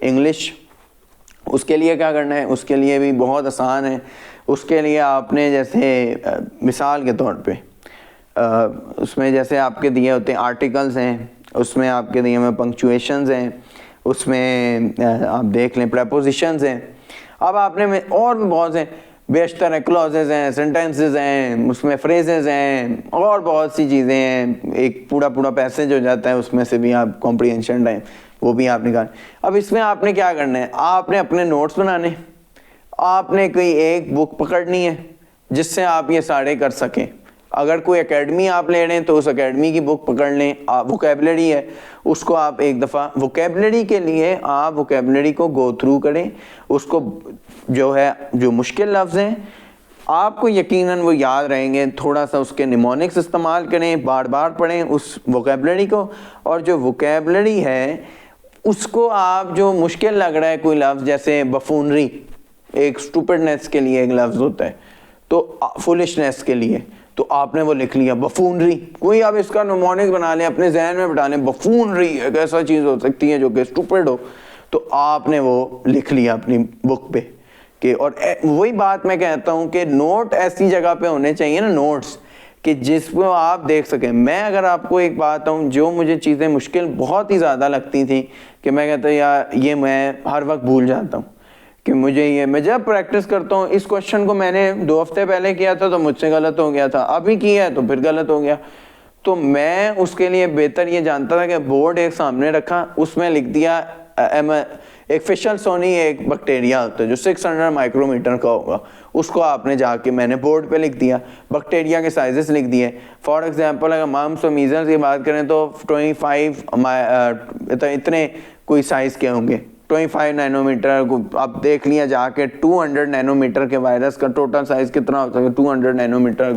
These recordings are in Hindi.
इंग्लिश, उसके लिए क्या करना है, उसके लिए भी बहुत आसान है। उसके लिए आपने जैसे मिसाल के तौर पे उसमें जैसे आपके दिए होते हैं आर्टिकल्स हैं, उसमें आपके दिए हुए पंक्चुएशंस हैं, उसमें आप देख लें प्रेपोजिशंस हैं। अब आपने और भी बहुत से बेशतर क्लॉजेज हैं, सेंटेंसेस हैं, उसमें फ्रेजेस हैं और बहुत सी चीज़ें हैं। एक पूरा पैसेज हो जाता है, उसमें से भी आप कॉम्प्रिहेंशन टाइम वो भी आप निकाल। अब इसमें आपने क्या करना है, आपने अपने नोट्स बनाने, आपने कोई एक बुक पकड़नी है जिससे आप ये सारे कर सकें। अगर कोई एकेडमी आप ले रहे हैं तो उस एकेडमी की बुक पकड़ लें। वोकेबलरी है, उसको आप एक दफ़ा वोकेबलरी के लिए आप वोकेबलरी को गो थ्रू करें। उसको जो मुश्किल लफ्ज़ हैं आपको यकीनन वो याद रहेंगे, थोड़ा सा उसके निमोनिक्स इस्तेमाल करें, बार बार पढ़ें उस वोकेबलरी को। और जो वोकेबलरी है उसको आप जो मुश्किल लग रहा है कोई लफ्ज़, जैसे बफूनरी एक स्टूपिडनेस के लिए एक लफ्ज़ होता है, तो फुलिशनेस के लिए, तो आपने वो लिख लिया बफूनरी। कोई आप इसका निमोनिक्स बना लें, अपने जहन में बिठा लें, बफूनरी एक ऐसा चीज़ हो सकती है जो कि स्टूपिड हो, तो आपने वो लिख लिया अपनी बुक पे कि। और वही बात मैं कहता हूँ कि नोट ऐसी जगह पे होने चाहिए ना, नोट्स कि जिसको आप देख सकें। मैं अगर आपको एक बात हूँ, जो मुझे चीज़ें मुश्किल बहुत ही ज़्यादा लगती थी कि मैं कहता यार ये मैं हर वक्त भूल जाता हूँ कि मुझे ये, मैं जब प्रैक्टिस करता हूँ इस क्वेश्चन को मैंने 2 हफ्ते पहले किया था तो मुझसे गलत हो गया था, अभी किया है तो फिर गलत हो गया। तो मैं उसके लिए बेहतर ये जानता था कि बोर्ड एक सामने रखा, उसमें लिख दिया एक फिशल सोनी एक बैक्टीरिया होता है जो 600 माइक्रोमीटर का होगा, उसको आपने जाके मैंने बोर्ड पे लिख दिया, बैक्टीरिया के साइजेस लिख दिए। फॉर एग्जांपल अगर मम्स और मीजल्स की बात करें तो 25 इतने कोई साइज़ के होंगे, 25 नैनोमीटर। आप देख लिया जाके 200 नैनोमीटर के वायरस का टोटल साइज़ कितना होता है, 200 नैनोमीटर,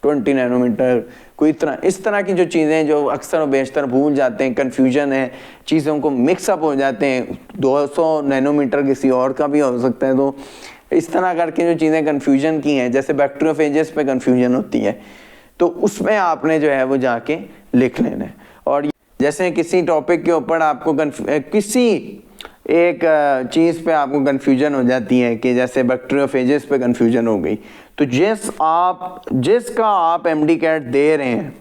20 नैनोमीटर, कोई इस तरह की जो चीज़ें जो अक्सर और बेशतर भूल जाते हैं, कन्फ्यूजन है, चीज़ों को मिक्सअप हो जाते हैं। 200 नैनोमीटर किसी और का भी हो सकता है। तो इस तरह करके जो चीज़ें कन्फ्यूजन की हैं, जैसे बैक्टीरियोफेजेस पे कन्फ्यूजन होती है, तो उसमें आपने जो है वो जाके लिख लेना है। और जैसे किसी टॉपिक के ऊपर आपको किसी एक चीज़ पे आपको कन्फ्यूजन हो जाती है कि जैसे बैक्टीरियोफेजेस पे कन्फ्यूजन हो गई, तो जिसका आप एमडी कैट दे रहे हैं,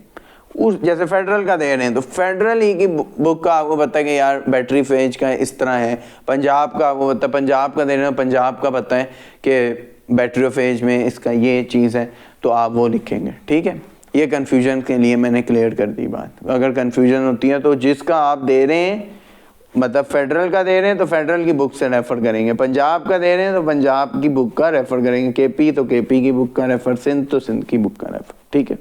उस जैसे फेडरल का दे रहे हैं तो फेडरल ही की बुक का आपको पता है कि यार बैटरीफेज का इस तरह है। पंजाब का आपको पता है, पंजाब का दे रहे हैं, पंजाब का पता है कि बैटरीफेज में इसका ये चीज़ है, तो आप वो लिखेंगे। ठीक है, ये कन्फ्यूजन के लिए मैंने क्लियर कर दी बात। अगर कन्फ्यूजन होती है तो जिसका आप दे रहे हैं, मतलब फेडरल का दे रहे हैं तो फेडरल की बुक से रेफ़र करेंगे, पंजाब का दे रहे हैं तो पंजाब की बुक का रेफ़र करेंगे, केपी तो केपी की बुक का रेफ़र, सिंध तो सिंध की बुक का रेफ़र। ठीक है,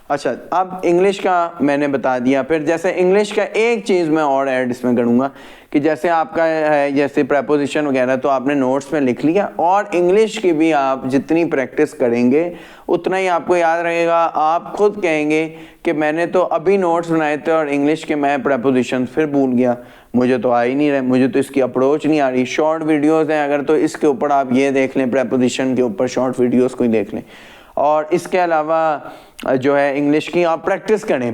अच्छा अब इंग्लिश का मैंने बता दिया। फिर जैसे इंग्लिश का एक चीज़ मैं और ऐड इसमें करूँगा कि जैसे आपका है जैसे प्रेपोजिशन वगैरह तो आपने नोट्स में लिख लिया, और इंग्लिश की भी आप जितनी प्रैक्टिस करेंगे उतना ही आपको याद रहेगा। आप खुद कहेंगे कि मैंने तो अभी नोट्स बनाए थे और इंग्लिश के मैं प्रेपोजिशन फिर भूल गया, मुझे तो आ ही नहीं रहे, मुझे तो इसकी अप्रोच नहीं आ रही। शॉर्ट वीडियोज़ हैं अगर, तो इसके ऊपर आप ये देख लें, प्रेपोजिशन के ऊपर शॉर्ट वीडियोज़ को ही देख लें। और इसके अलावा जो है इंग्लिश की आप प्रैक्टिस करें।